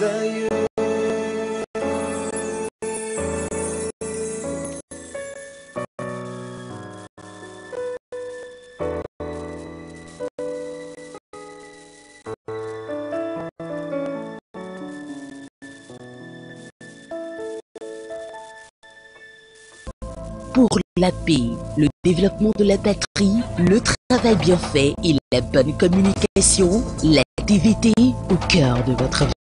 aïeux. Pour la paix, le développement de la patrie, le travail bien fait et la bonne communication, l'activité au cœur de votre vie.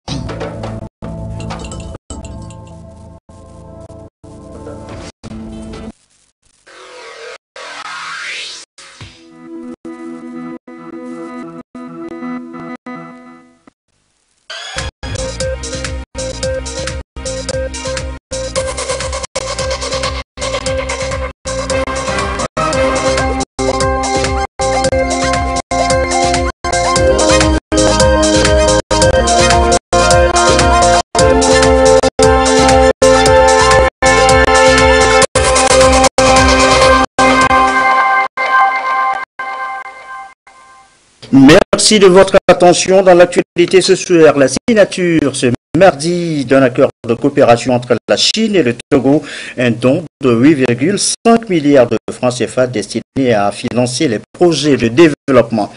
Merci de votre attention dans l'actualité ce soir. La signature ce mardi d'un accord de coopération entre la Chine et le Togo, un don de 8,5 milliards de francs CFA destiné à financer les projets de développement.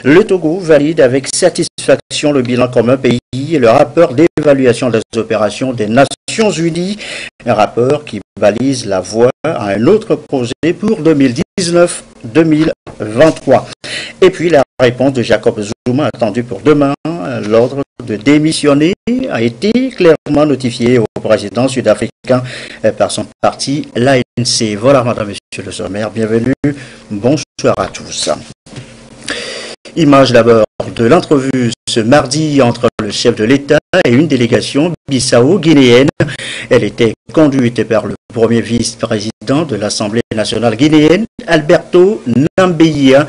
Le Togo valide avec satisfaction le bilan comme un pays et le rapport d'évaluation des opérations des Nations Unies, un rapport qui balise la voie à un autre projet pour 2019-2023. Et puis la réponse de Jacob Zuma attendue pour demain. L'ordre de démissionner a été clairement notifié au président sud-africain par son parti, l'ANC. Voilà, madame, monsieur le sommaire, bienvenue, bonsoir à tous. Image d'abord de l'entrevue ce mardi entre le chef de l'État et une délégation bissau-guinéenne. Elle était conduite par le premier vice-président de l'Assemblée nationale guinéenne, Alberto Nambeia,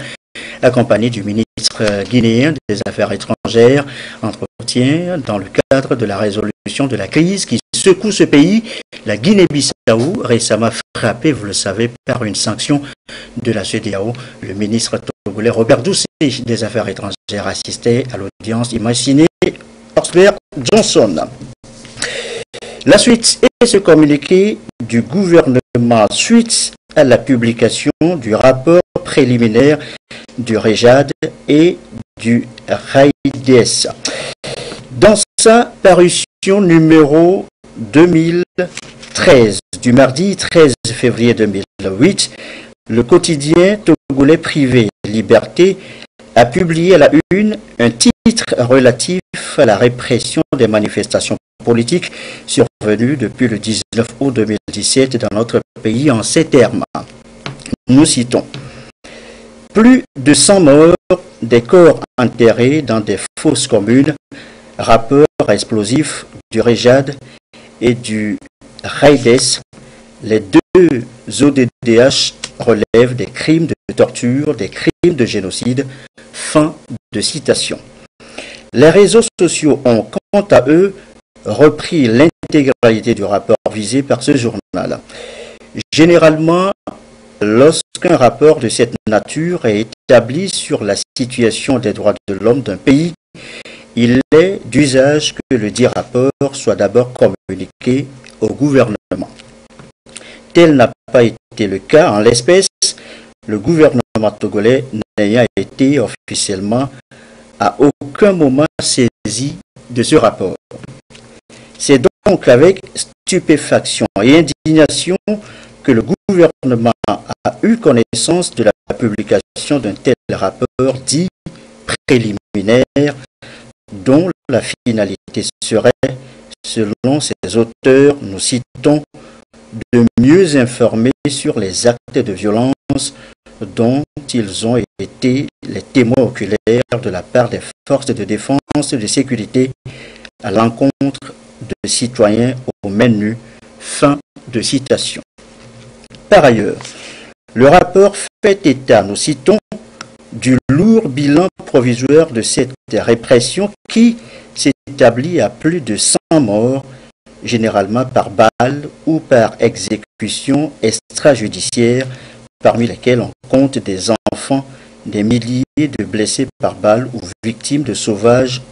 accompagné du ministre guinéen des Affaires étrangères. Entretien dans le cadre de la résolution de la crise qui secoue ce pays, la Guinée-Bissau, récemment frappée, vous le savez, par une sanction de la CEDEAO. Le ministre togolais Robert Doucet des Affaires étrangères assistait à l'audience imaginée Osbert Johnson. La suite est ce communiqué du gouvernement suite à la publication du rapport préliminaire du REJAD et du RAIDES. Dans sa parution numéro 2013 du mardi 13 février 2008, le quotidien togolais privé Liberté a publié à la une un titre relatif à la répression des manifestations politiques survenues depuis le 19 août 2017 dans notre pays en ces termes. Nous citons: plus de 100 morts, des corps enterrés dans des fosses communes, rappeurs explosifs du REJAD et du RAIDES. Les deux ODDH relèvent des crimes de torture, des crimes de génocide. Fin de citation. Les réseaux sociaux ont, quant à eux, repris l'intégralité du rapport visé par ce journal. Généralement, lorsqu'un rapport de cette nature est établi sur la situation des droits de l'homme d'un pays, il est d'usage que le dit rapport soit d'abord communiqué au gouvernement. Tel n'a pas été le cas en l'espèce, le gouvernement togolais n'ayant été officiellement à aucun moment saisi de ce rapport. C'est donc avec stupéfaction et indignation que le gouvernement a eu connaissance de la publication d'un tel rapport dit préliminaire, dont la finalité serait, selon ses auteurs, nous citons, de mieux informer sur les actes de violence dont ils ont été les témoins oculaires de la part des forces de défense et de sécurité à l'encontre de citoyens aux mains nues. Fin de citation. Par ailleurs, le rapport fait état, nous citons, du lourd bilan provisoire de cette répression qui s'établit à plus de 100 morts, généralement par balle ou par exécution extrajudiciaire, parmi lesquels on compte des enfants, des milliers de blessés par balle ou victimes de sauvages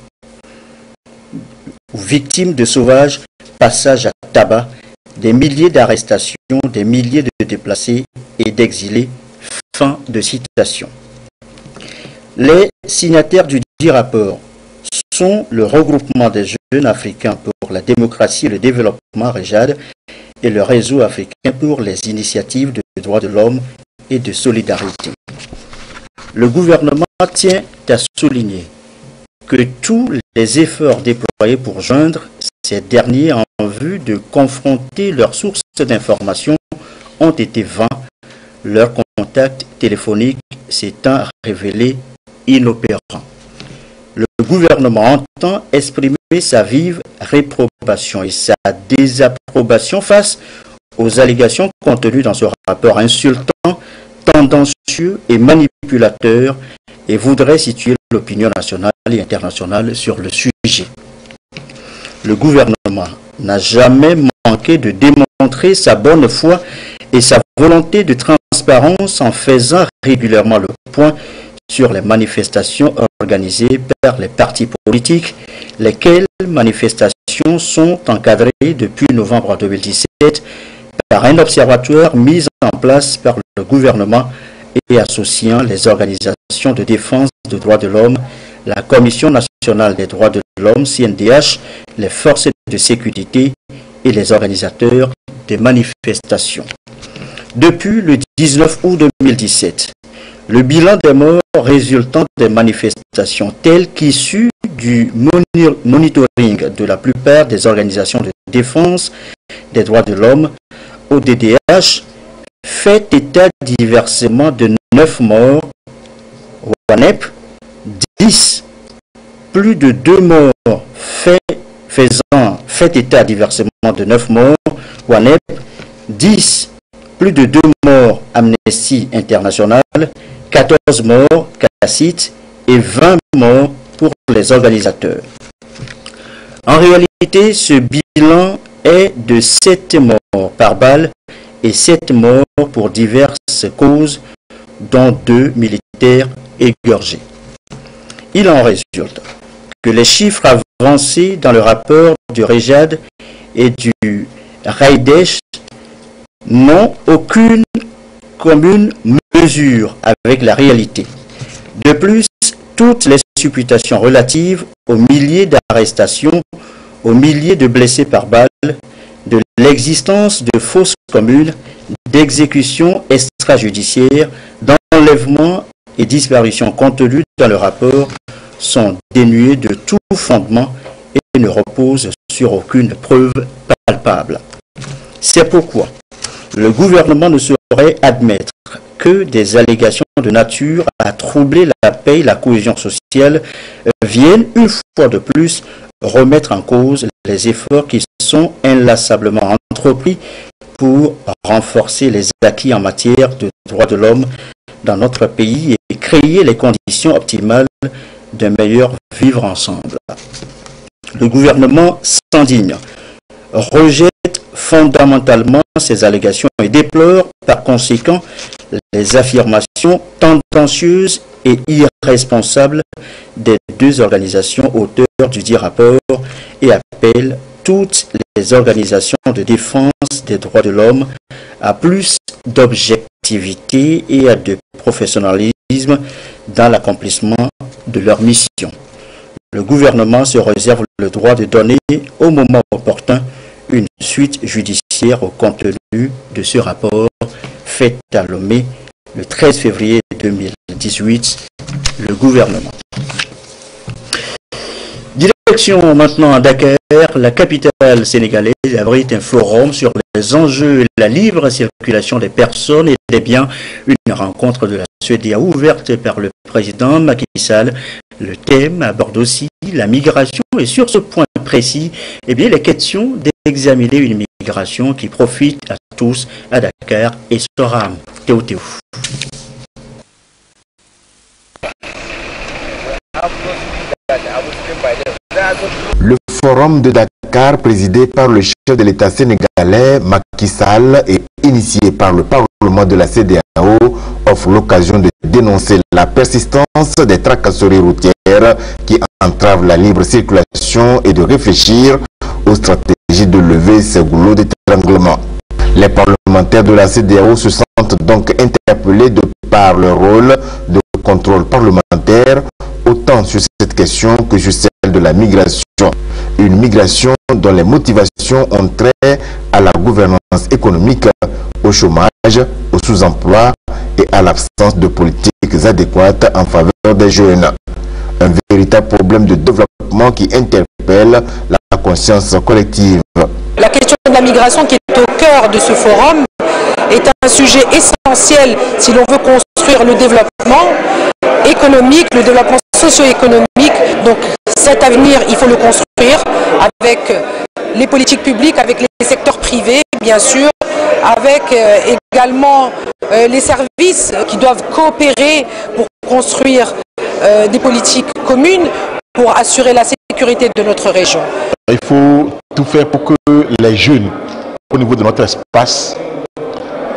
ou victimes de sauvages passages à tabac, des milliers d'arrestations, des milliers de déplacés et d'exilés. Fin de citation. Les signataires du dit rapport sont le regroupement des jeunes africains pour la démocratie et le développement REJAD et le réseau africain pour les initiatives de droits de l'homme et de solidarité. Le gouvernement tient à souligner que tous les efforts déployés pour joindre ces derniers en vue de confronter leurs sources d'information ont été vains, leur contact téléphonique s'étant révélé inopérant. Le gouvernement entend exprimer sa vive réprobation et sa désapprobation face aux allégations contenues dans ce rapport insultant, tendancieux et manipulateur et voudrait situer l'opinion nationale et internationale sur le sujet. Le gouvernement n'a jamais manqué de démontrer sa bonne foi et sa volonté de transparence en faisant régulièrement le point sur les manifestations organisées par les partis politiques, lesquelles manifestations sont encadrées depuis novembre 2017 par un observatoire mis en place par le gouvernement et associant les organisations de défense des droits de l'homme, la Commission nationale des droits de l'homme, CNDH, les forces de sécurité et les organisateurs des manifestations. Depuis le 19 août 2017, le bilan des morts résultant des manifestations telles qu'issues du monitoring de la plupart des organisations de défense des droits de l'homme, ODDH, fait état diversement de 9 morts, WANEP, 10, plus de 2 morts fait état diversement de 9 morts, WANEP, 10, plus de 2 morts, Amnesty International, 14 morts, CACIT et 20 morts pour les organisateurs. En réalité, ce bilan est de 7 morts par balle et 7 morts pour diverses causes, dont 2 militaires égorgés. Il en résulte que les chiffres avancés dans le rapport du REJAD et du RAIDESH n'ont aucune commune mesure avec la réalité. De plus, toutes les supputations relatives aux milliers d'arrestations, aux milliers de blessés par balle, de l'existence de fausses communes, d'exécutions extrajudiciaires, d'enlèvements et disparitions contenues dans le rapport sont dénuées de tout fondement et ne reposent sur aucune preuve palpable. C'est pourquoi le gouvernement ne saurait admettre que des allégations de nature à troubler la paix et la cohésion sociale viennent une fois de plus remettre en cause les efforts qui sont inlassablement entrepris pour renforcer les acquis en matière de droits de l'homme dans notre pays et créer les conditions optimales d'un meilleur vivre ensemble. Le gouvernement s'indigne, rejette fondamentalement ces allégations et déplore par conséquent les affirmations tendancieuses et irresponsables des 2 organisations auteurs du dit rapport et appelle toutes les organisations de défense des droits de l'homme à plus d'objectivité et à de professionnalisme dans l'accomplissement de leur mission. Le gouvernement se réserve le droit de donner au moment opportun une suite judiciaire au contenu de ce rapport fait à Lomé le 13 février 2018, le gouvernement. Direction maintenant à Dakar, la capitale sénégalaise abrite un forum sur les enjeux et la libre circulation des personnes et des biens. Une rencontre de la CEDEAO ouverte par le président Macky Sall. Le thème aborde aussi la migration et sur ce point précis, il est question d'examiner une migration qui profite à tous à Dakar et Soram. Théo. Le forum de Dakar, présidé par le chef de l'État sénégalais Macky Sall et initiée par le Parlement de la CEDEAO offre l'occasion de dénoncer la persistance des tracasseries routières qui entravent la libre circulation et de réfléchir aux stratégies de lever ces goulots d'étranglement. Les parlementaires de la CEDEAO se sentent donc interpellés de par leur rôle de contrôle parlementaire, autant sur cette question que sur celle de la migration. Une migration dont les motivations ont trait à la gouvernance économique, au chômage, au sous-emploi et à l'absence de politiques adéquates en faveur des jeunes. Un véritable problème de développement qui interpelle la conscience collective. La question de la migration qui est au cœur de ce forum est un sujet essentiel si l'on veut construire le développement économique, le développement socio-économique. Donc cet avenir, il faut le construire avec les politiques publiques, avec les secteurs privés, bien sûr, avec également les services qui doivent coopérer pour construire des politiques communes pour assurer la sécurité de notre région. Il faut tout faire pour que les jeunes, au niveau de notre espace,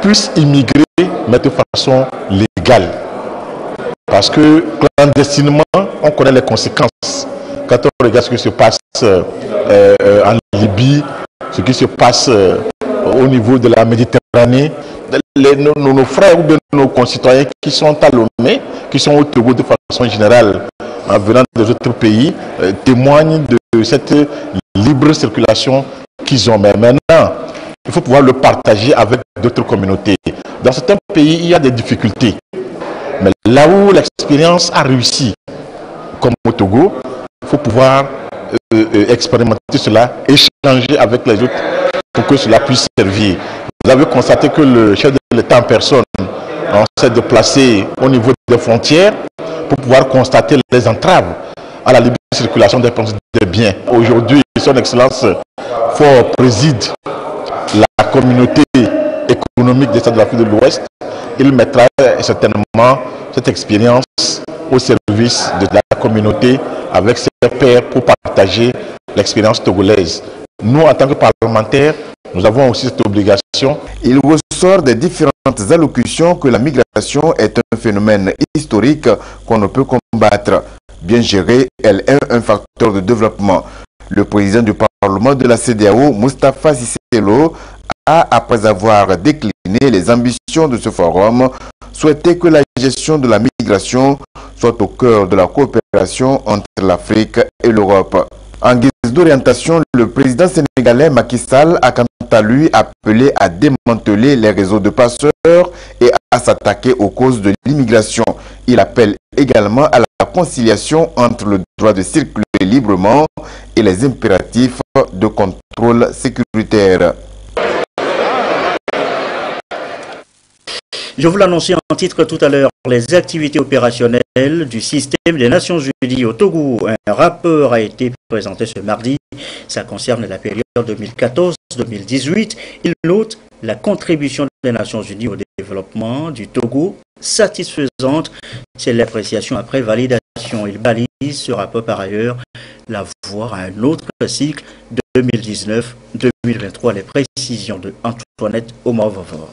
puissent immigrer, mais de façon légale. Parce que clandestinement, on connaît les conséquences. Quand on regarde ce qui se passe en Libye, ce qui se passe au niveau de la Méditerranée, nos frères ou bien nos concitoyens qui sont à Lomé, qui sont au Togo de façon générale, en venant des autres pays, témoignent de cette libre circulation qu'ils ont. Mais maintenant, il faut pouvoir le partager avec d'autres communautés. Dans certains pays, il y a des difficultés. Mais là où l'expérience a réussi, comme au Togo, il faut pouvoir expérimenter cela, échanger avec les autres pour que cela puisse servir. Vous avez constaté que le chef de l'État en personne s'est déplacé au niveau des frontières pour pouvoir constater les entraves à la libre circulation des biens. Aujourd'hui, son Excellence Faure préside la communauté économique des États de l'Afrique de l'Ouest. Il mettra certainement cette expérience au service de la communauté avec ses pairs pour partager l'expérience togolaise. Nous, en tant que parlementaires, nous avons aussi cette obligation. Il ressort des différentes allocutions que la migration est un phénomène historique qu'on ne peut combattre. Bien gérée, elle est un facteur de développement. Le président du Parlement de la CEDEAO, Moustapha Cissé Lo, a, après avoir décliné les ambitions de ce forum, souhaité que la gestion de la migration soit au cœur de la coopération entre l'Afrique et l'Europe. En guise d'orientation, le président sénégalais Macky Sall a quant à lui appelé à démanteler les réseaux de passeurs et à s'attaquer aux causes de l'immigration. Il appelle également à la conciliation entre le droit de circuler librement et les impératifs de contrôle sécuritaire. Je vous l'annonçais en titre tout à l'heure, les activités opérationnelles du système des Nations Unies au Togo. Un rapport a été présenté ce mardi. Ça concerne la période 2014-2018. Il note la contribution des Nations Unies au développement du Togo satisfaisante. C'est l'appréciation après validation. Il balise ce rapport par ailleurs la voie à un autre cycle de 2019-2023. Les précisions de Antoinette Omarvavor.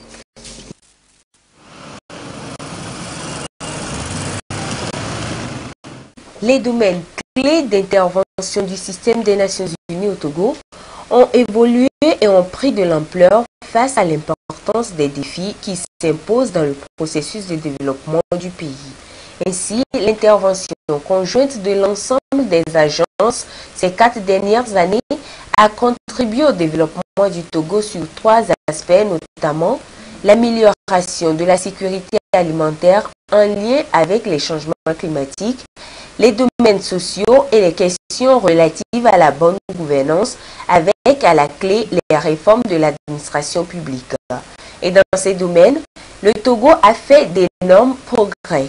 Les domaines clés d'intervention du système des Nations Unies au Togo ont évolué et ont pris de l'ampleur face à l'importance des défis qui s'imposent dans le processus de développement du pays. Ainsi, l'intervention conjointe de l'ensemble des agences ces 4 dernières années a contribué au développement du Togo sur 3 aspects, notamment l'amélioration de la sécurité alimentaire en lien avec les changements climatiques, les domaines sociaux et les questions relatives à la bonne gouvernance, avec à la clé les réformes de l'administration publique. Et dans ces domaines, le Togo a fait d'énormes progrès.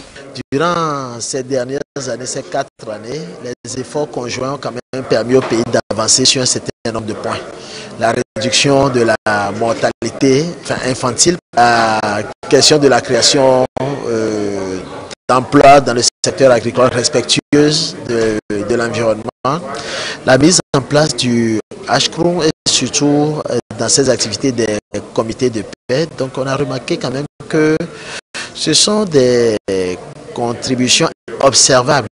Durant ces dernières années, ces 4 années, les efforts conjoints ont quand même permis au pays d'avancer sur un certain nombre de points. La réduction de la mortalité infantile, la question de la création d'emplois dans le secteur agricole respectueuse de l'environnement, la mise en place du HCROUM et surtout dans ces activités des comité de paix. Donc on a remarqué quand même que ce sont des contributions observables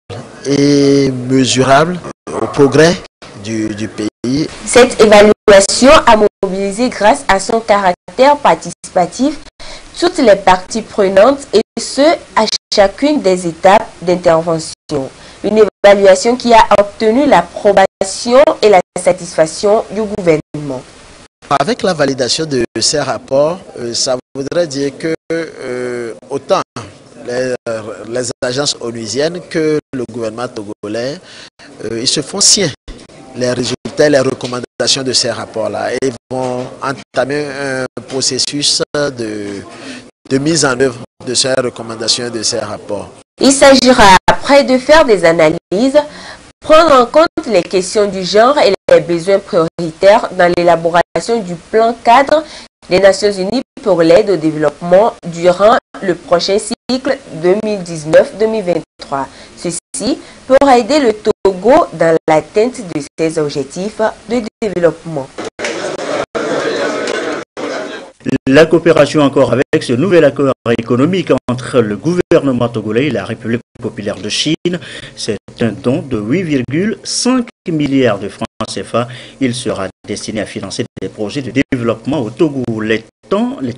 et mesurables au progrès du pays. Cette évaluation a mobilisé grâce à son caractère participatif toutes les parties prenantes et ce à chacune des étapes d'intervention. Une évaluation qui a obtenu l'approbation et la satisfaction du gouvernement. Avec la validation de ces rapports, ça voudrait dire que autant les agences onusiennes que le gouvernement togolais, ils se font siens les résultats, les recommandations de ces rapports-là et vont entamer un processus de mise en œuvre de ces recommandations et de ces rapports. Il s'agira après de faire des analyses, prendre en compte les questions du genre et les besoins prioritaires dans l'élaboration du plan cadre des Nations Unies pour l'aide au développement durant le prochain cycle 2019-2023. Ceci pour aider le Togo dans l'atteinte de ses objectifs de développement. La coopération encore avec ce nouvel accord économique entre le gouvernement togolais et la République populaire de Chine, c'est un don de 8,5 milliards de francs CFA. Il sera destiné à financer des projets de développement au Togo. Les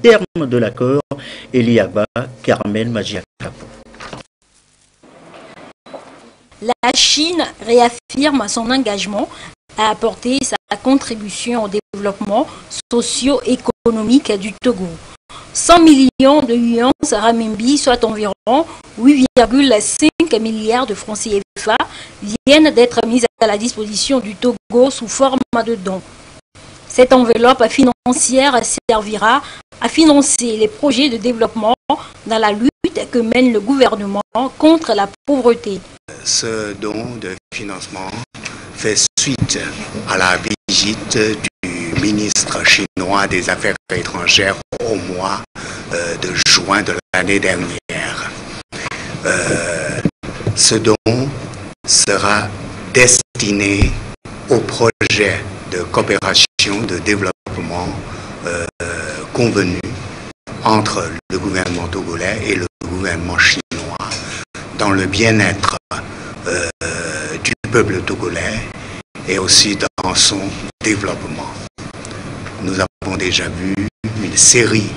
termes de l'accord, Eliaba Carmen Majiakapo. La Chine réaffirme son engagement à apporter sa contribution au développement socio-économique du Togo. 100 millions de yuans renminbi, soit environ 8,5 milliards de francs CFA, viennent d'être mis à la disposition du Togo sous forme de dons. Cette enveloppe financière servira à financer les projets de développement dans la lutte que mène le gouvernement contre la pauvreté. Ce don de financement fait suite à la visite du ministre chinois des Affaires étrangères au mois de juin de l'année dernière. Ce don sera destiné au projet de coopération de développement convenu entre le gouvernement togolais et le gouvernement chinois dans le bien-être du peuple togolais et aussi dans son développement. Nous avons déjà vu une série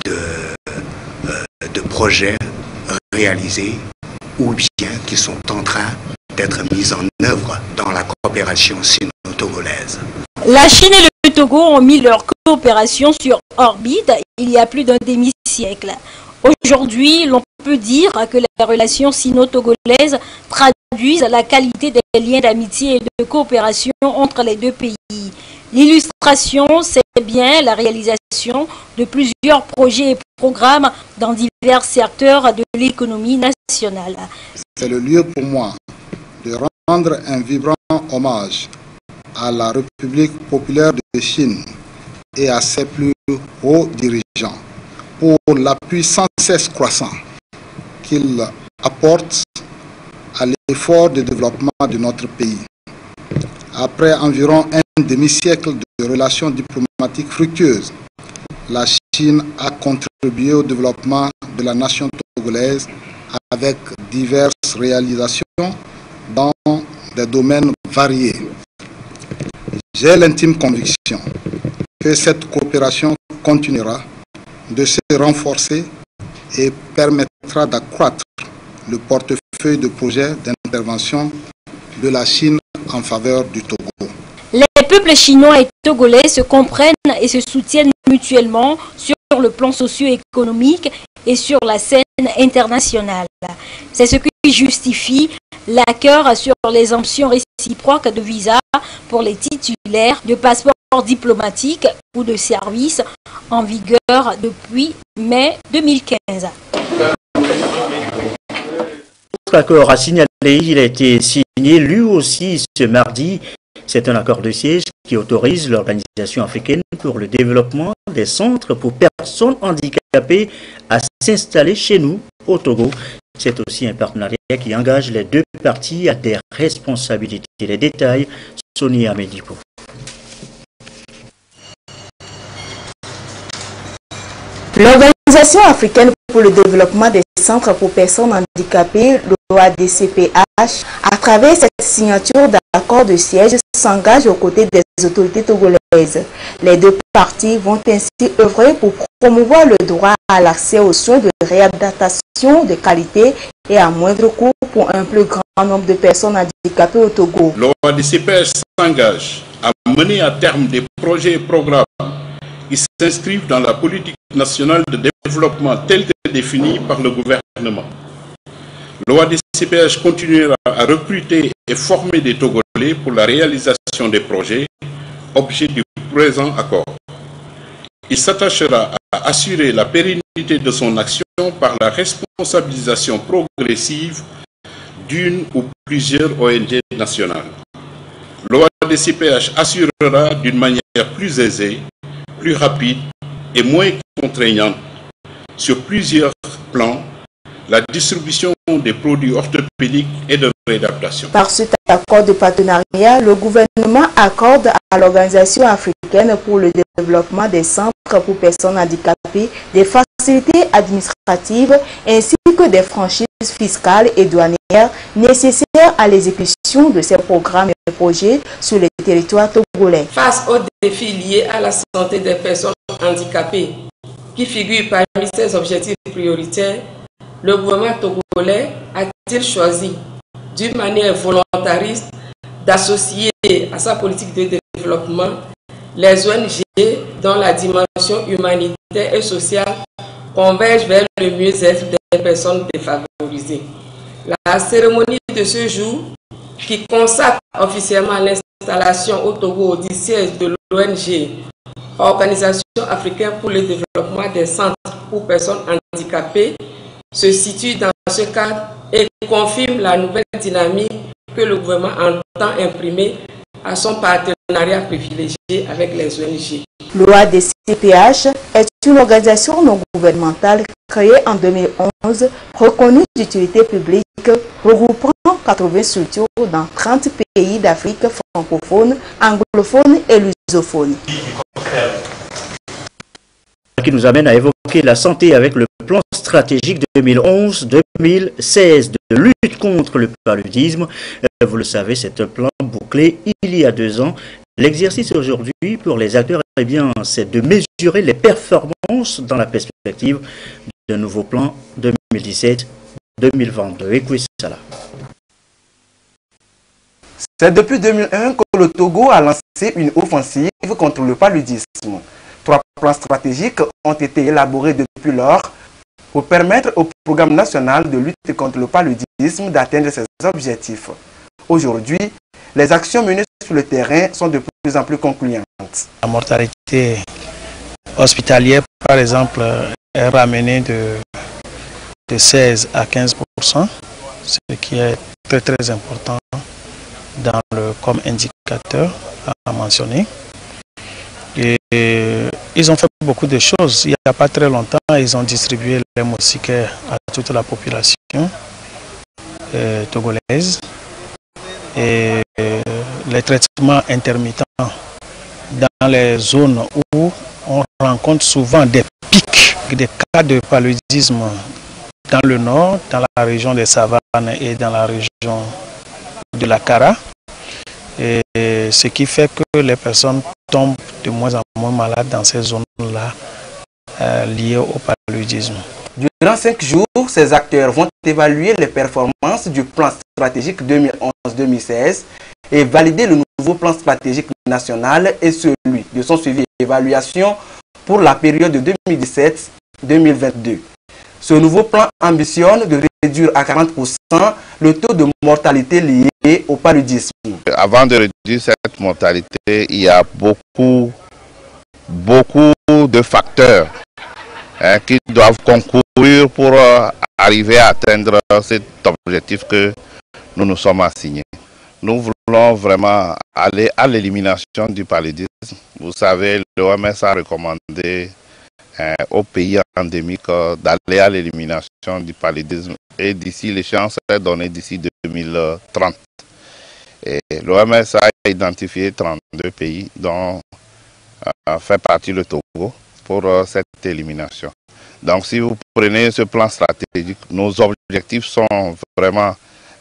de projets réalisés ou bien qui sont en train d'être mis en œuvre dans la coopération sino-togolaise. La Chine et le Togo ont mis leur coopération sur orbite il y a plus d'un demi-siècle. Aujourd'hui, l'on peut dire que les relations sino-togolaises traduisent la qualité des liens d'amitié et de coopération entre les deux pays. L'illustration, c'est bien la réalisation de plusieurs projets et programmes dans divers secteurs de l'économie nationale. C'est le lieu pour moi de rendre un vibrant hommage à la République populaire de Chine et à ses plus hauts dirigeants pour l'appui sans cesse croissant qu'ils apportent à l'effort de développement de notre pays. Après environ un demi-siècle de relations diplomatiques fructueuses, la Chine a contribué au développement de la nation togolaise avec diverses réalisations dans des domaines variés. J'ai l'intime conviction que cette coopération continuera de se renforcer et permettra d'accroître le portefeuille de projets d'intervention de la Chine en faveur du Togo. Les peuples chinois et togolais se comprennent et se soutiennent mutuellement sur le plan socio-économique et sur la scène internationale. C'est ce qui justifie l'accord sur l'exemption réciproque de visa pour les titulaires de passeports diplomatiques ou de services en vigueur depuis mai 2015. L'autre accord à signaler, il a été signé lui aussi ce mardi. C'est un accord de siège qui autorise l'Organisation africaine pour le développement des centres pour personnes handicapées à s'installer chez nous, au Togo. C'est aussi un partenariat qui engage les deux parties à des responsabilités. Les détails, Sonia Medipo. L'Organisation africaine pour le développement des centres pour personnes handicapées, l'OADCPH, à travers cette signature d'accord de siège, s'engage aux côtés des autorités togolaises. Les deux parties vont ainsi œuvrer pour promouvoir le droit à l'accès aux soins de réadaptation de qualité et à moindre coût pour un plus grand nombre de personnes handicapées au Togo. L'OADCPH s'engage à mener à terme des projets et programmes qui s'inscrivent dans la politique nationale de développement telle que définie par le gouvernement. L'OADCPH continuera à recruter et former des Togolais pour la réalisation des projets, objet du présent accord. Il s'attachera à assurer la pérennité de son action par la responsabilisation progressive d'une ou plusieurs ONG nationales. L'OADCPH assurera d'une manière plus aisée, plus rapide et moins contraignante sur plusieurs plans la distribution des produits orthopédiques et de réadaptation. Par cet accord de partenariat, le gouvernement accorde à l'Organisation africaine pour le développement des centres pour personnes handicapées des facilités administratives ainsi que des franchises fiscales et douanières nécessaires à l'exécution de ces programmes et projets sur le territoire togolais. Face aux défis liés à la santé des personnes handicapées qui figurent parmi ces objectifs prioritaires, le gouvernement togolais a-t-il choisi d'une manière volontariste d'associer à sa politique de développement les ONG dont la dimension humanitaire et sociale converge vers le mieux-être des personnes défavorisées. La cérémonie de ce jour, qui consacre officiellement l'installation au Togo du siège de l'ONG, Organisation africaine pour le développement des centres pour personnes handicapées, se situe dans ce cadre et confirme la nouvelle dynamique que le gouvernement entend imprimer à son partenariat privilégié avec les ONG. L'OADCPH est une organisation non gouvernementale créée en 2011, reconnue d'utilité publique, regroupant 80 structures dans 30 pays d'Afrique francophone, anglophone et lusophone. Qui nous amène à évoquer la santé avec le plan stratégique 2011-2016 de lutte contre le paludisme. Vous le savez, c'est un plan bouclé il y a 2 ans. L'exercice aujourd'hui pour les acteurs, eh bien, c'est de mesurer les performances dans la perspective d'un nouveau plan 2017-2022. Écoutez ça là. C'est depuis 2001 que le Togo a lancé une offensive contre le paludisme. 3 plans stratégiques ont été élaborés depuis lors pour permettre au programme national de lutte contre le paludisme d'atteindre ses objectifs. Aujourd'hui, les actions menées sur le terrain sont de plus en plus concluantes. La mortalité hospitalière, par exemple, est ramenée de 16 à 15%, ce qui est très important comme indicateur à mentionner. Et ils ont fait beaucoup de choses. Il n'y a pas très longtemps, ils ont distribué les moustiquaires à toute la population togolaise. Et les traitements intermittents dans les zones où on rencontre souvent des pics, des cas de paludisme dans le nord, dans la région des savanes et dans la région de la Kara. Et ce qui fait que les personnes tombent de moins en moins malades dans ces zones-là liées au paludisme. Durant 5 jours, ces acteurs vont évaluer les performances du plan stratégique 2011-2016 et valider le nouveau plan stratégique national et celui de son suivi et évaluation pour la période de 2017-2022. Ce nouveau plan ambitionne de réduire à 40% le taux de mortalité lié au paludisme. Avant de réduire cette mortalité, il y a beaucoup de facteurs qui doivent concourir pour arriver à atteindre cet objectif que nous nous sommes assignés. Nous voulons vraiment aller à l'élimination du paludisme. Vous savez, l'OMS a recommandé aux pays endémiques d'aller à l'élimination du paludisme et d'ici l'échéance est donnée d'ici 2030. L'OMS a identifié 32 pays dont fait partie le Togo pour cette élimination. Donc si vous prenez ce plan stratégique, nos objectifs sont vraiment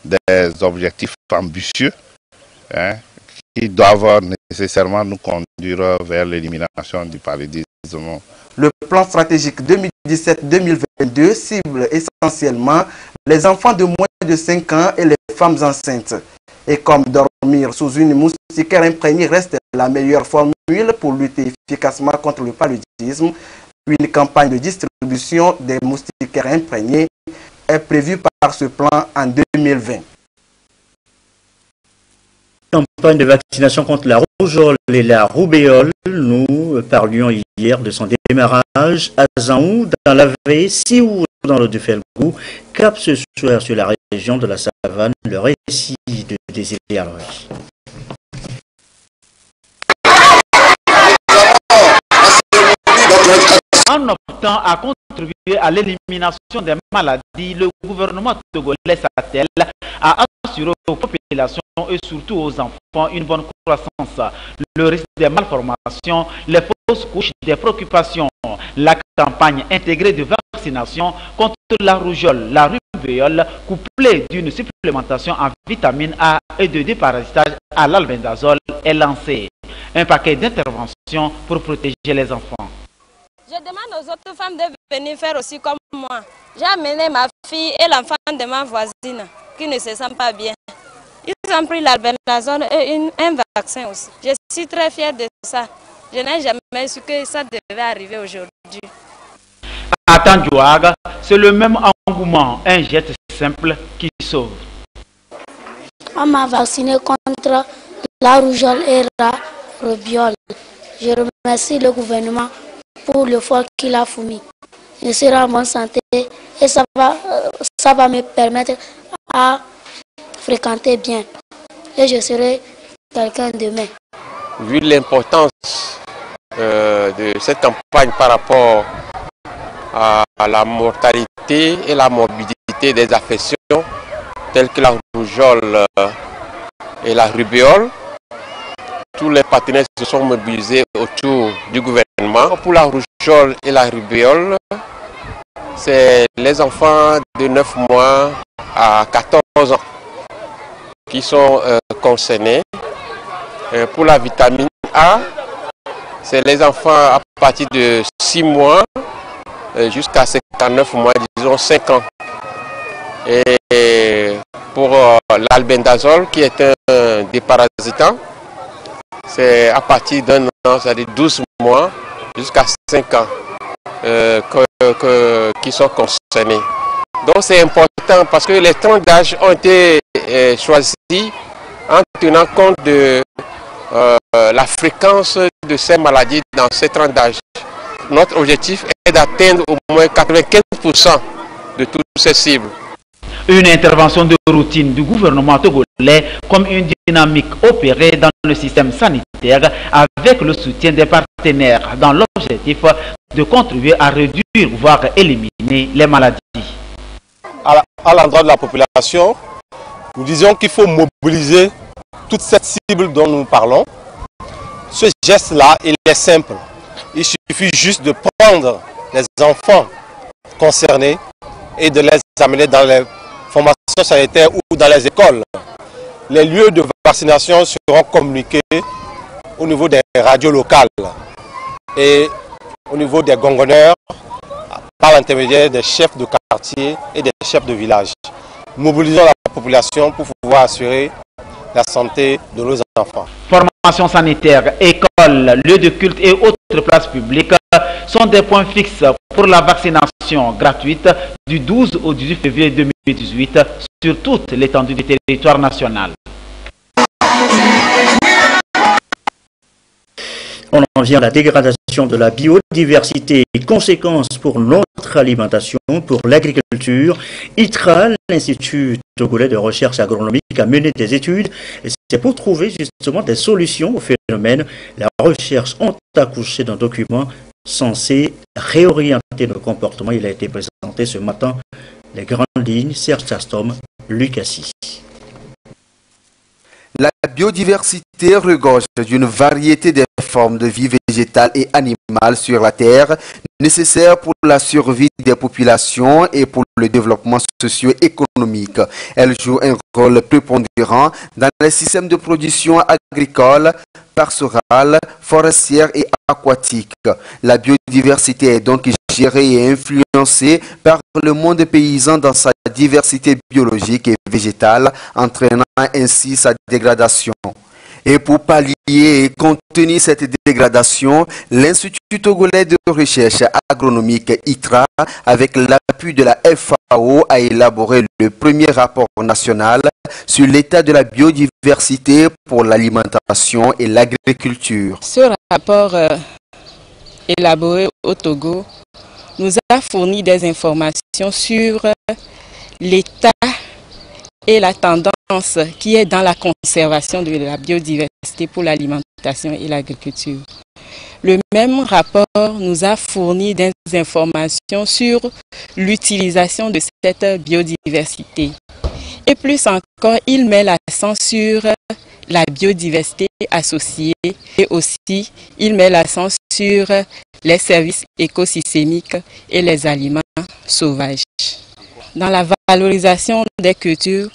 des objectifs ambitieux, hein, qui doivent nécessairement nous conduire vers l'élimination du paludisme. Le plan stratégique 2017-2022 cible essentiellement les enfants de moins de 5 ans et les femmes enceintes. Et comme dormir sous une moustiquaire imprégnée reste la meilleure formule pour lutter efficacement contre le paludisme, une campagne de distribution des moustiquaires imprégnés est prévue par ce plan en 2020. Campagne de vaccination contre la rougeole et la roubéole. Nous parlions hier de son démarrage à Zaou, dans la Veille, Sioux, dans le Dufelgou. Cap ce soir sur la région de la Savane, le récit de Désiré Alroy. En optant à contribuer à l'élimination des maladies, le gouvernement togolais s'attelle à assurer aux populations et surtout aux enfants une bonne croissance. Le risque des malformations, les fausses couches, des préoccupations. La campagne intégrée de vaccination contre la rougeole, la rubéole, couplée d'une supplémentation en vitamine A et de déparasitage à l'albendazole est lancée. Un paquet d'interventions pour protéger les enfants. Je demande aux autres femmes de venir faire aussi comme moi. J'ai amené ma fille et l'enfant de ma voisine qui ne se sent pas bien. Ils ont pris l'albendazole et un vaccin aussi. Je suis très fière de ça. Je n'ai jamais su que ça devait arriver aujourd'hui. À Tandjouaga, c'est le même engouement, un geste simple qui sauve. On m'a vacciné contre la rougeole et la rubéole. Je remercie le gouvernement pour l'effort qu'il a fourni. Je serai en bonne santé et ça va me permettre à fréquenter bien. Et je serai quelqu'un demain. Vu l'importance de cette campagne par rapport à la mortalité et la morbidité des affections telles que la rougeole et la rubéole, tous les partenaires se sont mobilisés autour du gouvernement. Pour la rougeole et la rubéole, c'est les enfants de 9 mois à 14 ans qui sont concernés. Pour la vitamine A, c'est les enfants à partir de 6 mois jusqu'à 59 mois, disons 5 ans. Et pour l'albendazole, qui est un déparasitant, c'est à partir d'un an, c'est-à-dire 12 mois jusqu'à 5 ans qui sont concernés. Donc c'est important parce que les tranches d'âge ont été choisis en tenant compte de la fréquence de ces maladies dans ces tranches d'âge. Notre objectif est d'atteindre au moins 95% de toutes ces cibles. Une intervention de routine du gouvernement togolais comme une dynamique opérée dans le système sanitaire avec le soutien des partenaires dans l'objectif de contribuer à réduire voire éliminer les maladies. À l'endroit de la population, nous disons qu'il faut mobiliser toute cette cible dont nous parlons. Ce geste-là, il est simple. Il suffit juste de prendre les enfants concernés et de les amener dans les formations sanitaires ou dans les écoles. Les lieux de vaccination seront communiqués au niveau des radios locales et au niveau des gongonneurs par l'intermédiaire des chefs de quartier et des chefs de village. Mobilisons la population pour pouvoir assurer la santé de nos enfants. Formation sanitaire, école, lieux de culte et autres places publiques sont des points fixes pour la vaccination gratuite du 12 au 18 février 2018 sur toute l'étendue du territoire national. On en vient à la dégradation de la biodiversité et conséquences pour notre alimentation, pour l'agriculture. ITRA, l'Institut togolais de recherche agronomique, a mené des études et c'est pour trouver justement des solutions au phénomène. La recherche ont accouché d'un document censé réorienter nos comportements. Il a été présenté ce matin. Les grandes lignes, Serge Tastom, Lucassi. La biodiversité regorge d'une variété de formes de vie végétale et animale sur la terre, nécessaire pour la survie des populations et pour le développement socio-économique. Elle joue un rôle prépondérant dans les systèmes de production agricole, pastorale, forestière et aquatique. La biodiversité est donc gérée et influencée par le monde paysan dans sa diversité biologique et végétale, entraînant ainsi sa dégradation. Et pour pallier et contenir cette dégradation, l'Institut togolais de recherche agronomique ITRA, avec l'appui de la FAO, a élaboré le premier rapport national sur l'état de la biodiversité pour l'alimentation et l'agriculture. Ce rapport élaboré au Togo nous a fourni des informations sur l'état et la tendance qui est dans la conservation de la biodiversité pour l'alimentation et l'agriculture. Le même rapport nous a fourni des informations sur l'utilisation de cette biodiversité. Et plus encore, il met l'accent sur la biodiversité associée et aussi il met l'accent sur les services écosystémiques et les aliments sauvages. Dans la valorisation des cultures,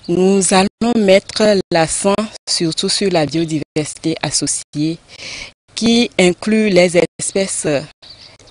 nous allons mettre l'accent surtout sur la biodiversité associée qui inclut les espèces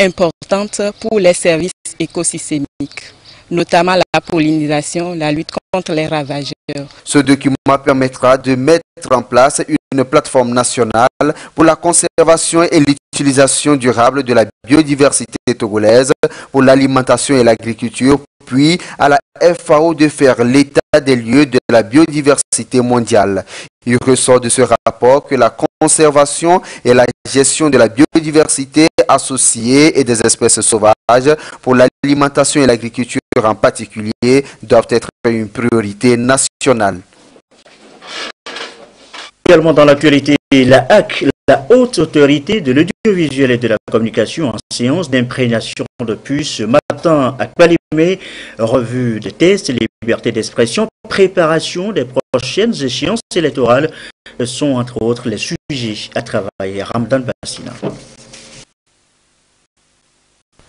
importantes pour les services écosystémiques, notamment la pollinisation, la lutte contre les ravageurs. Ce document permettra de mettre en place une plateforme nationale pour la conservation et l'utilisation durable de la biodiversité togolaise pour l'alimentation et l'agriculture, puis à la FAO de faire l'état des lieux de la biodiversité mondiale. Il ressort de ce rapport que la conservation et la gestion de la biodiversité associée et des espèces sauvages pour l'alimentation et l'agriculture en particulier doivent être une priorité nationale. Également dans l'actualité, la HAC, la Haute Autorité de l'Audiovisuel et de la Communication, en séance d'imprégnation de puces ce matin à Kpalimé, revue des tests, liberté d'expression, préparation des prochaines échéances électorales sont entre autres les sujets à travailler. Ramdan Bassina.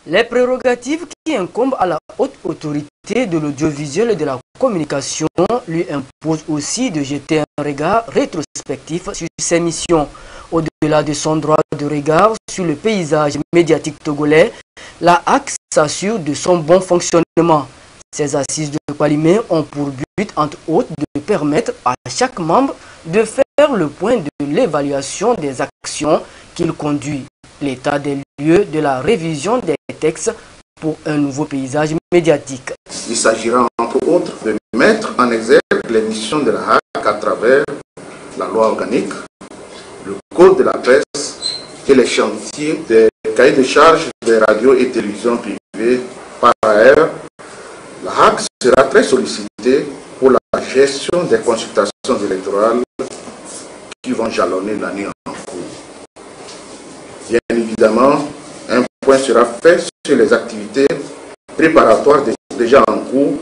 Les prérogatives qui incombent à la Haute Autorité de l'Audiovisuel et de la Communication lui imposent aussi de jeter un regard rétrospectif sur ses missions. Au-delà de son droit de regard sur le paysage médiatique togolais, la HAC s'assure de son bon fonctionnement. Ces assises de Kpalimé ont pour but, entre autres, de permettre à chaque membre de faire le point de l'évaluation des actions qu'il conduit, l'état des lieux de la révision des textes pour un nouveau paysage médiatique. Il s'agira entre autres de mettre en exergue les missions de la HAC à travers la loi organique, le code de la presse et les chantiers des cahiers de charges des radios et télévisions privées. Par ailleurs, la HAC sera très sollicitée pour la gestion des consultations électorales qui vont jalonner l'année en cours. Bien évidemment, un point sera fait sur les activités préparatoires déjà en cours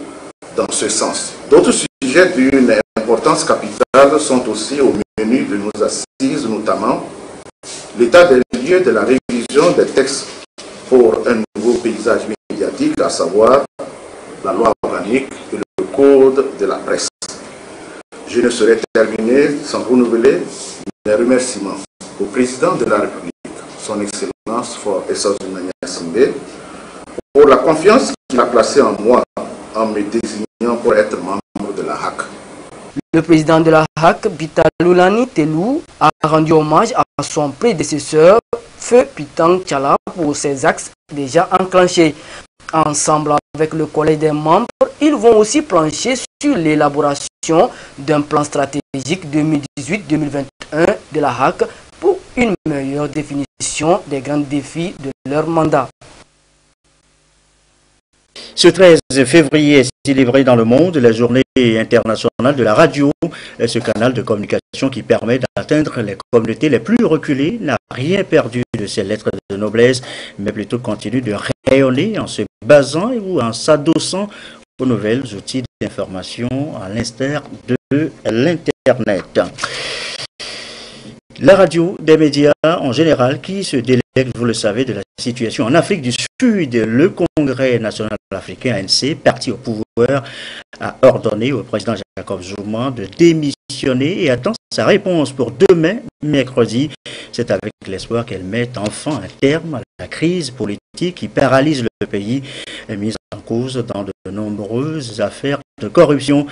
dans ce sens. D'autres sujets d'une importance capitale sont aussi au menu de nos assises, notamment l'état des lieux de la révision des textes pour un nouveau paysage médiatique, à savoir la loi organique et le code de la presse. Je ne saurais terminer sans renouveler mes remerciements au président de la République, son Excellence For Essouzou Simbe, pour la confiance qu'il a placée en moi en me désignant pour être membre de la HAC. Le président de la HAC, Bitaloulani Telou, a rendu hommage à son prédécesseur, Feu Pitang Tchala, pour ses axes déjà enclenchés. Ensemble avec le collège des membres, ils vont aussi plancher sur l'élaboration d'un plan stratégique 2018-2021 de la HAC pour une meilleure définition des grands défis de leur mandat. Ce 13 février est célébré dans le monde la journée internationale de la radio. Ce canal de communication qui permet d'atteindre les communautés les plus reculées n'a rien perdu de ses lettres de noblesse, mais plutôt continue de rayonner en se basant ou en s'adossant aux nouvelles outils d'information à l'instar de l'Internet. La radio des médias en général qui se délègue, vous le savez, de la situation en Afrique du Sud. Le Congrès national africain, ANC, parti au pouvoir, a ordonné au président Jacob Zuma de démissionner et attend sa réponse pour demain, mercredi. C'est avec l'espoir qu'elle mette enfin un terme à la crise politique qui paralyse le pays, mise en cause dans de nombreuses affaires de corruption.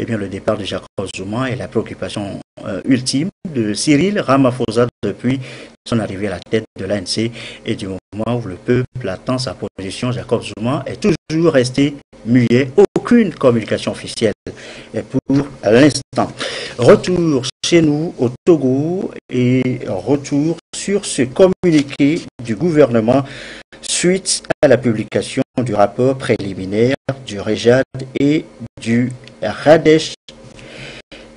Eh bien, le départ de Jacob Zuma est la préoccupation ultime de Cyril Ramaphosa depuis son arrivée à la tête de l'ANC, et du moment où le peuple attend sa position, Jacob Zuma est toujours resté muet, aucune communication officielle et pour l'instant. Retour chez nous au Togo et retour sur ce communiqué du gouvernement suite à la publication du rapport préliminaire du REJAD et du RADESH.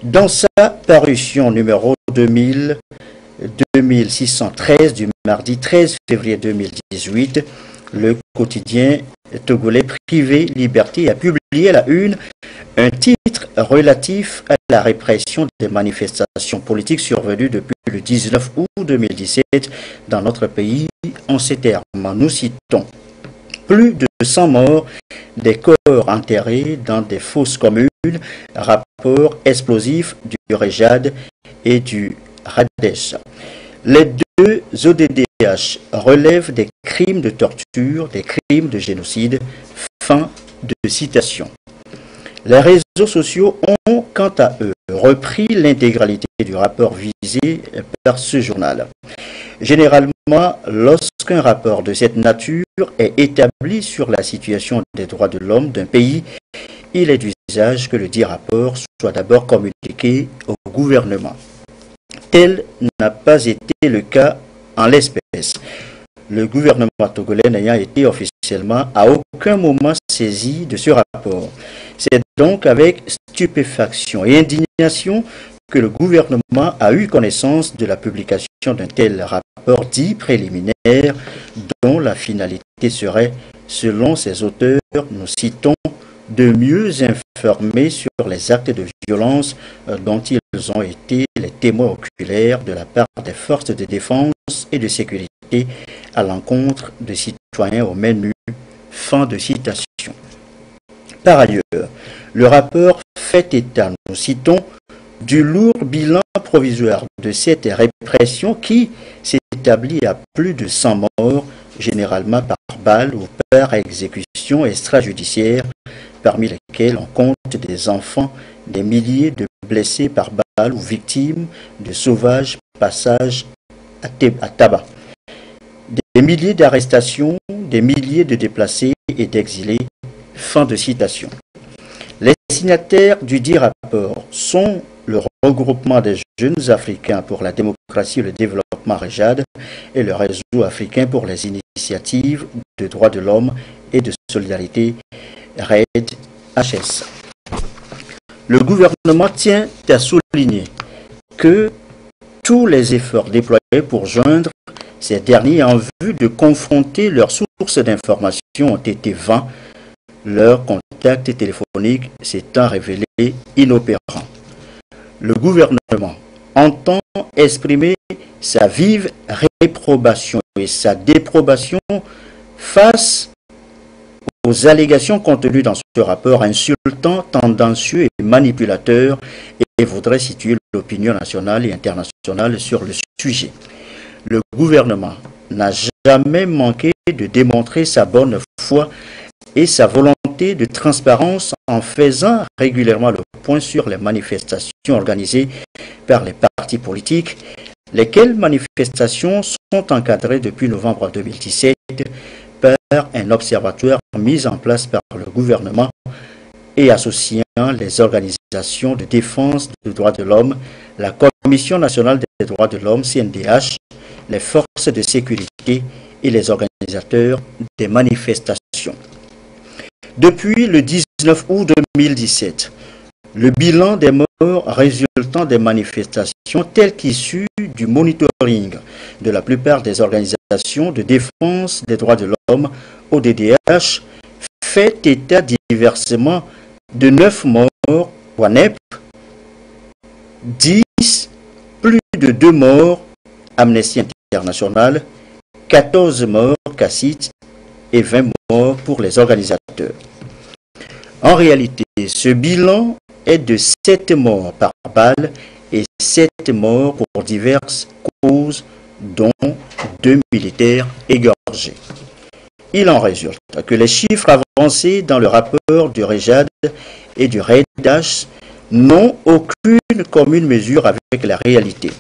Dans sa parution numéro 2613 du mardi 13 février 2018, le quotidien togolais Privé Liberté a publié à la une un titre relatif à la répression des manifestations politiques survenues depuis le 19 août 2017 dans notre pays. En ces termes, nous citons: plus de 100 morts, des corps enterrés dans des fosses communes, rapport explosif du REJAD et du RADESH. Les deux ODDH relèvent des crimes de torture, des crimes de génocide. Fin de citation. Les réseaux sociaux ont, quant à eux, repris l'intégralité du rapport visé par ce journal. Généralement, lorsqu'un rapport de cette nature est établi sur la situation des droits de l'homme d'un pays, il est d'usage que le dit rapport soit d'abord communiqué au gouvernement. Tel n'a pas été le cas en l'espèce. Le gouvernement togolais n'ayant été officiellement à aucun moment saisi de ce rapport. C'est donc avec stupéfaction et indignation que le gouvernement a eu connaissance de la publication d'un tel rapport dit préliminaire, dont la finalité serait, selon ses auteurs, nous citons, de mieux informer sur les actes de violence dont ils ont été les témoins oculaires de la part des forces de défense et de sécurité à l'encontre de citoyens aux mains nues. Fin de citation. Par ailleurs, le rapport fait état, nous citons, du lourd bilan provisoire de cette répression qui s'établit à plus de 100 morts, généralement par balle ou par exécution extrajudiciaire, parmi lesquels on compte des enfants, des milliers de blessés par balle ou victimes de sauvages passages à tabac, des milliers d'arrestations, des milliers de déplacés et d'exilés. Fin de citation. Les signataires du dit rapport sont le regroupement des jeunes africains pour la démocratie et le développement REJAD et le réseau africain pour les initiatives de droits de l'homme et de solidarité RED-HS. Le gouvernement tient à souligner que tous les efforts déployés pour joindre ces derniers en vue de confronter leurs sources d'information ont été vains, leurs contacts téléphoniques s'étant révélés inopérants. Le gouvernement entend exprimer sa vive réprobation et sa déprobation face aux allégations contenues dans ce rapport insultant, tendancieux et manipulateur, et voudrait situer l'opinion nationale et internationale sur le sujet. Le gouvernement n'a jamais manqué de démontrer sa bonne foi et sa volonté de transparence en faisant régulièrement le point sur les manifestations organisées par les partis politiques, lesquelles manifestations sont encadrées depuis novembre 2017 par un observatoire mis en place par le gouvernement et associant les organisations de défense des droits de l'homme, la Commission nationale des droits de l'homme, CNDH, les forces de sécurité et les organisateurs des manifestations. Depuis le 19 août 2017, le bilan des morts résultant des manifestations tel qu'issu du monitoring de la plupart des organisations de défense des droits de l'homme, ODDH, fait état diversement de 9 morts, WANEP, 10 Plus de 2 morts, Amnesty International, 14 morts, CACIT, et 20 morts pour les organisateurs. En réalité, ce bilan est de 7 morts par balle et 7 morts pour diverses causes, dont 2 militaires égorgés. Il en résulte que les chiffres avancés dans le rapport du REJAD et du REDH n'ont aucune commune mesure avec la réalité.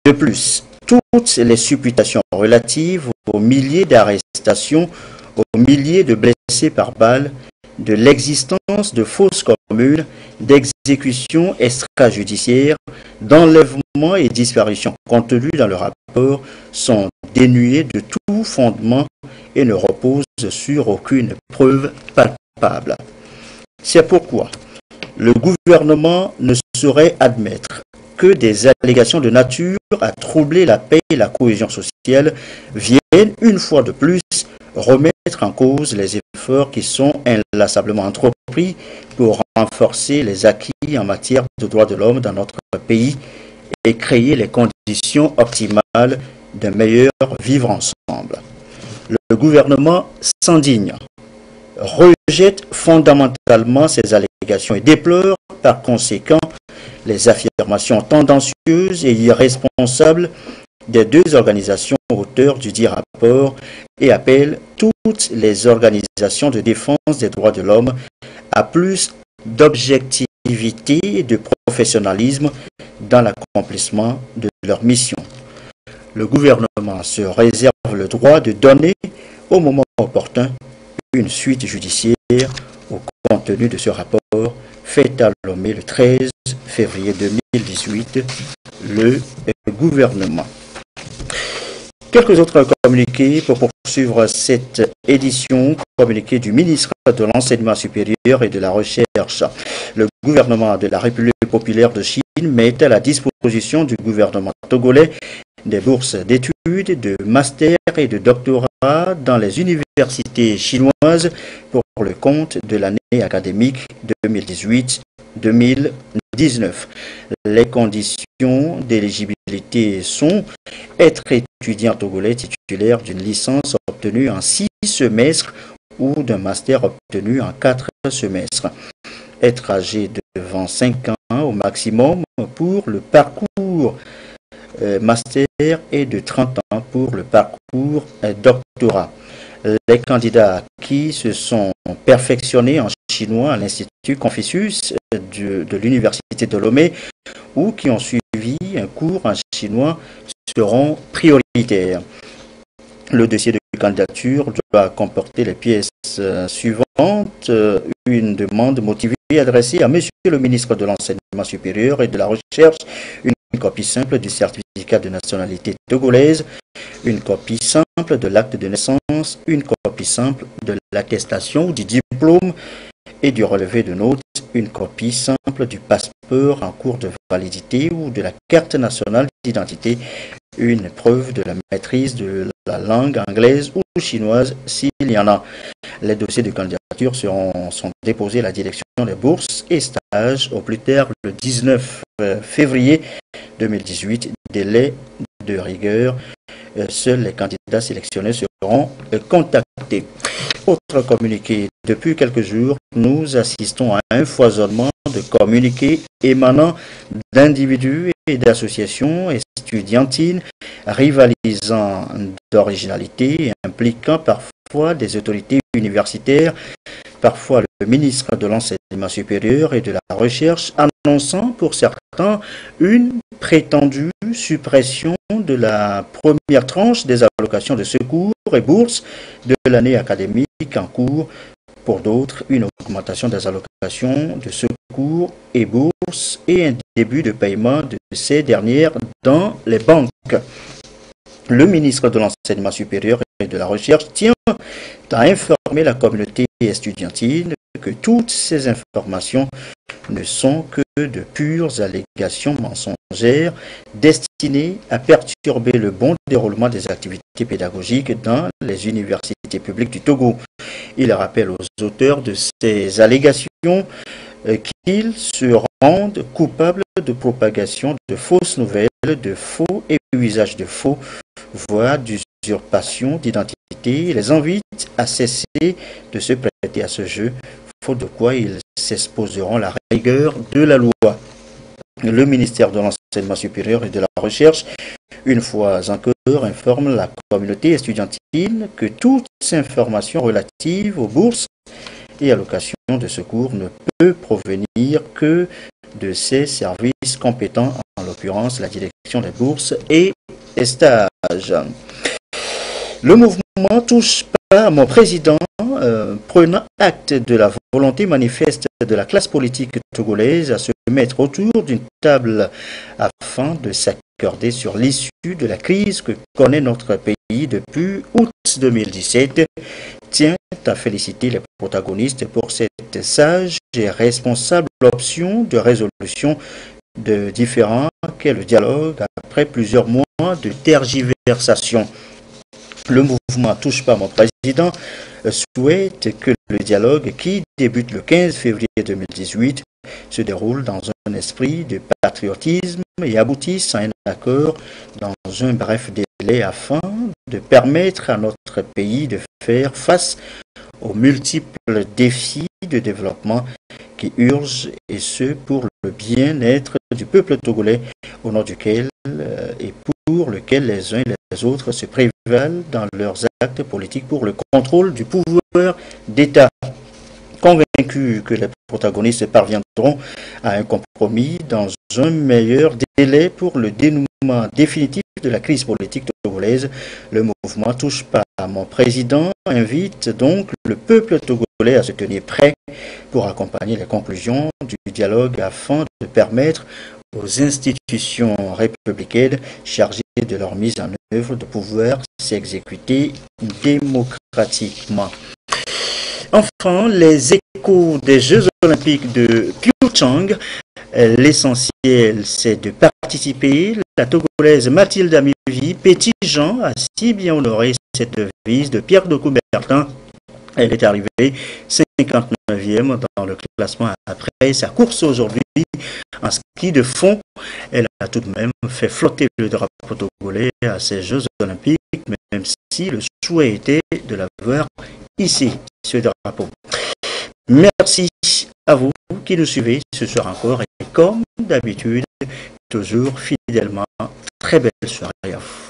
De plus, toutes les supputations relatives aux milliers d'arrestations, aux milliers de blessés par balle, de l'existence de fausses communes, d'exécutions extrajudiciaires, d'enlèvements et disparitions contenues dans le rapport sont dénuées de tout fondement et ne reposent sur aucune preuve palpable. C'est pourquoi le gouvernement ne saurait admettre que des allégations de nature à troubler la paix et la cohésion sociale viennent une fois de plus remettre en cause les efforts qui sont inlassablement entrepris pour renforcer les acquis en matière de droits de l'homme dans notre pays et créer les conditions optimales d'un meilleur vivre ensemble. Le gouvernement s'indigne, rejette fondamentalement ces allégations et déplore par conséquent les affirmations tendancieuses et irresponsables des 2 organisations auteurs du dit rapport et appelle toutes les organisations de défense des droits de l'homme à plus d'objectivité et de professionnalisme dans l'accomplissement de leur mission. Le gouvernement se réserve le droit de donner au moment opportun une suite judiciaire au contenu de ce rapport fait à Lomé le 13 février 2018, le gouvernement. Quelques autres communiqués pour poursuivre cette édition, communiqué du ministre de l'Enseignement supérieur et de la Recherche. Le gouvernement de la République populaire de Chine met à la disposition du gouvernement togolais des bourses d'études, de master et de doctorat dans les universités chinoises pour le compte de l'année académique 2018-2019. Les conditions d'éligibilité sont être étudiant togolais titulaire d'une licence obtenue en 6 semestres ou d'un master obtenu en 4 semestres. Être âgé de 25 ans au maximum pour le parcours master et de 30 ans pour le parcours doctorat. Les candidats qui se sont perfectionnés en chinois à l'Institut Confucius de l'Université de Lomé ou qui ont suivi un cours en chinois seront prioritaires. Le dossier de candidature doit comporter les pièces suivantes. Une demande motivée adressée à Monsieur le ministre de l'Enseignement supérieur et de la Recherche, une copie simple du certificat de nationalité togolaise, une copie simple de l'acte de naissance, une copie simple de l'attestation ou du diplôme et du relevé de notes, une copie simple du passeport en cours de validité ou de la carte nationale d'identité, une preuve de la maîtrise de la langue anglaise ou chinoise s'il y en a. Les dossiers de candidature sont déposés à la direction des bourses et stages au plus tard le 19 février 2018, délai de rigueur. Seuls les candidats sélectionnés seront contactés. Autre communiqué, depuis quelques jours, nous assistons à un foisonnement de communiqués émanant d'individus et d'associations estudiantines rivalisant d'originalité et impliquant parfois des autorités universitaires, parfois le ministre de l'Enseignement supérieur et de la Recherche, annonçant pour certains une prétendue suppression de la première tranche des allocations de secours et bourses de l'année académique en cours, pour d'autres une augmentation des allocations de secours et bourses et un début de paiement de ces dernières dans les banques. Le ministre de l'Enseignement supérieur et de la Recherche tient à informer la communauté estudiantine que toutes ces informations ne sont que de pures allégations mensongères destinées à perturber le bon déroulement des activités pédagogiques dans les universités publiques du Togo. Il rappelle aux auteurs de ces allégations qu'ils se rendent coupables de propagation de fausses nouvelles, de faux et usage de faux, voire d'usurpation d'identité, les invite à cesser de se prêter à ce jeu, faute de quoi ils s'exposeront à la rigueur de la loi. Le ministère de l'Enseignement supérieur et de la Recherche, une fois encore, informe la communauté estudiantine que toute information relative aux bourses et allocations de secours ne peut provenir que de ses services compétents, en l'occurrence la direction des bourses et des stages. Le mouvement touche pas à mon président, prenant acte de la volonté manifeste de la classe politique togolaise à se mettre autour d'une table afin de s'accorder sur l'issue de la crise que connaît notre pays depuis août 2017, tient à féliciter les protagonistes pour cette sage et responsable option de résolution de différends qu'est le dialogue après plusieurs mois de tergiversation. Le mouvement Touche pas mon président souhaite que le dialogue qui débute le 15 février 2018 se déroule dans un esprit de patriotisme et aboutisse à un accord dans un bref délai afin de permettre à notre pays de faire face aux multiples défis de développement qui urgent, et ce pour le bien-être du peuple togolais, au nom duquel et pour lequel les uns et les autres se prévalent dans leurs actes politiques pour le contrôle du pouvoir d'État. Convaincus que les protagonistes parviendront à un compromis dans un meilleur délai pour le dénouement définitif de la crise politique togolaise, le mouvement Touche pas à mon président invite donc le peuple togolais à se tenir prêt pour accompagner les conclusions du dialogue afin de permettre aux institutions républicaines chargées de leur mise en œuvre de pouvoir s'exécuter démocratiquement. Enfin, les échos des Jeux olympiques de Pyeongchang. L'essentiel, c'est de participer. La Togolaise Mathilde Amivi, Petit Jean, a si bien honoré cette devise de Pierre de Coubertin. Elle est arrivée 59e dans le classement après sa course aujourd'hui en ski de fond. Elle a tout de même fait flotter le drapeau togolais à ces Jeux olympiques, même si le souhait était de l'avoir ici, ce drapeau. Merci à vous qui nous suivez ce soir encore et comme d'habitude, toujours fidèlement, très belle soirée à vous.